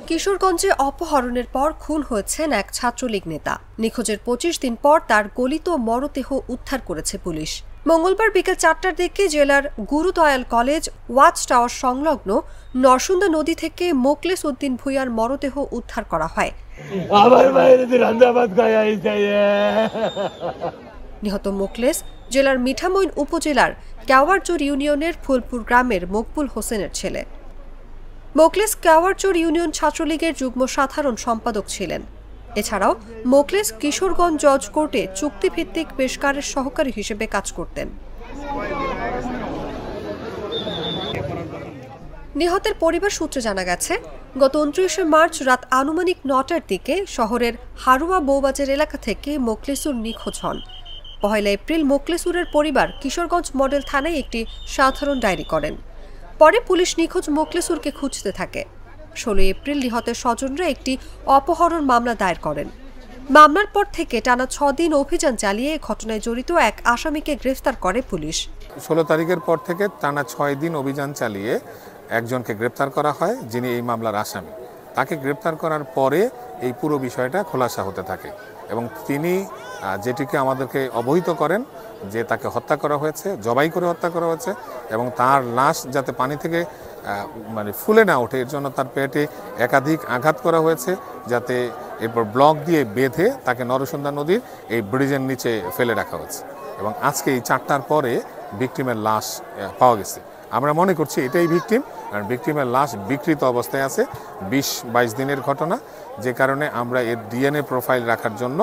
কিশোরগঞ্জে অপহরণের পর খুন হয়েছেন এক ছাত্রলীগ নেতা। নিখোঁজের ২৫ দিন পর তার গলিত মরদেহ উদ্ধার করেছে পুলিশ। মঙ্গলবার বিকেল ৪টার দিকে জেলার গুরুদয়াল কলেজ ওয়াচ টাওয়ার সংলগ্ন নরসুন্দা নদী থেকে মোকলেস উদ্দিন ভূঁইয়ার মরদেহ উদ্ধার করা হয়। নিহত মোকলেস জেলার মিঠামইন উপজেলার কেওয়ারচর ইউনিয়নের ফুলপুর গ্রামের মকবুল হোসেনের ছেলে। মোকলেস কেওয়ারচর ইউনিয়ন ছাত্রলীগের যুগ্ম সাধারণ সম্পাদক ছিলেন। এছাড়াও মোকলেস কিশোরগঞ্জ জজ কোর্টে চুক্তিভিত্তিক পেশকারের সহকারী হিসেবে কাজ করতেন। নিহতের পরিবার সূত্রে জানা গেছে, গত ২৯শে মার্চ রাত আনুমানিক ৯টার দিকে শহরের হারুয়া বৌবাজার এলাকা থেকে মোকলেসুর নিখোঁজ হন। ১ এপ্রিল মোকলেসুরের পরিবার কিশোরগঞ্জ মডেল থানায় একটি সাধারণ ডায়েরি করেন। পরে পুলিশ নিখোঁজ মোকলেসুরকে খুঁজতে থাকে। ১৬ এপ্রিল নিহতের স্বজনরা একটি অপহরণ মামলা দায়ের করেন। মামলার পর থেকে টানা ৬ দিন অভিযান চালিয়ে ঘটনায় জড়িত এক আসামিকে গ্রেফতার করে পুলিশ। ১৬ তারিখের পর থেকে টানা ৬ দিন অভিযান চালিয়ে একজনকে গ্রেপ্তার করা হয়, যিনি এই মামলার আসামি। তাকে গ্রেপ্তার করার পরে এই পুরো বিষয়টা খোলাসা হতে থাকে এবং তিনি যেটিকে আমাদেরকে অবহিত করেন যে তাকে হত্যা করা হয়েছে, জবাই করে হত্যা করা হয়েছে এবং তার লাশ যাতে পানি থেকে ফুলে না ওঠে এর জন্য তার পেটে একাধিক আঘাত করা হয়েছে, যাতে এরপর ব্লক দিয়ে বেঁধে তাকে নরসুন্দা নদীর এই ব্রিজের নিচে ফেলে রাখা হয়েছে এবং আজকে এই ৪টার পরে ভিকটিমের লাশ পাওয়া গেছে। আমরা মনে করছি এটাই ভিকটিম, কারণ ভিকটিমের লাশ বিকৃত অবস্থায় আছে। ২০-২২ দিনের ঘটনা, যে কারণে আমরা এর ডিএনএ প্রোফাইল রাখার জন্য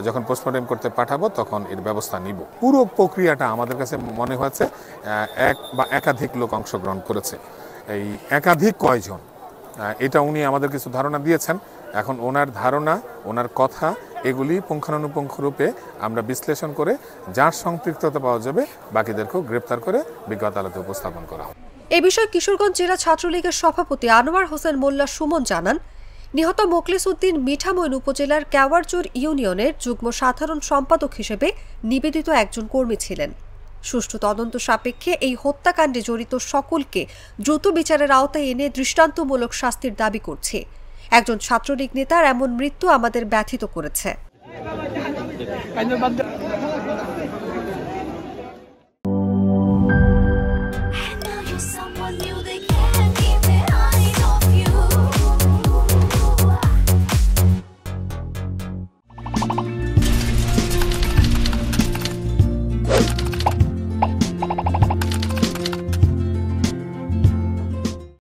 যখন পোস্টমর্টেম করতে পাঠাবো তখন এর ব্যবস্থা নিব। পুরো প্রক্রিয়াটা আমাদের কাছে মনে হয়েছে এক বা একাধিক লোক অংশগ্রহণ করেছে। এই একাধিক কয়জন, এটা উনি আমাদের কিছু ধারণা দিয়েছেন। এখন ওনার ধারণা, ওনার কথা, এগুলি পুঙ্খানুপুঙ্খ রূপে আমরা বিশ্লেষণ করে যার সম্পৃক্ততা পাওয়া যাবে বাকিদেরকেও গ্রেপ্তার করে বিজ্ঞ আদালতে উপস্থাপন করা হবে। এ বিষয়ে কিশোরগঞ্জ জেলা ছাত্রলীগের সভাপতি আনোয়ার হোসেন মোল্লা সুমন জানান, নিহত মোকলেস উদ্দিন মিঠামইন উপজেলার কেওয়ারচর ইউনিয়নের যুগ্ম সাধারণ সম্পাদক হিসেবে নিবেদিত একজন কর্মী ছিলেন। সুষ্ঠু তদন্ত সাপেক্ষে এই হত্যাকাণ্ডে জড়িত সকলকে দ্রুত বিচারের আওতায় এনে দৃষ্টান্তমূলক শাস্তির দাবি করছে। একজন ছাত্রলীগ নেতার এমন মৃত্যু আমাদের ব্যথিত করেছে।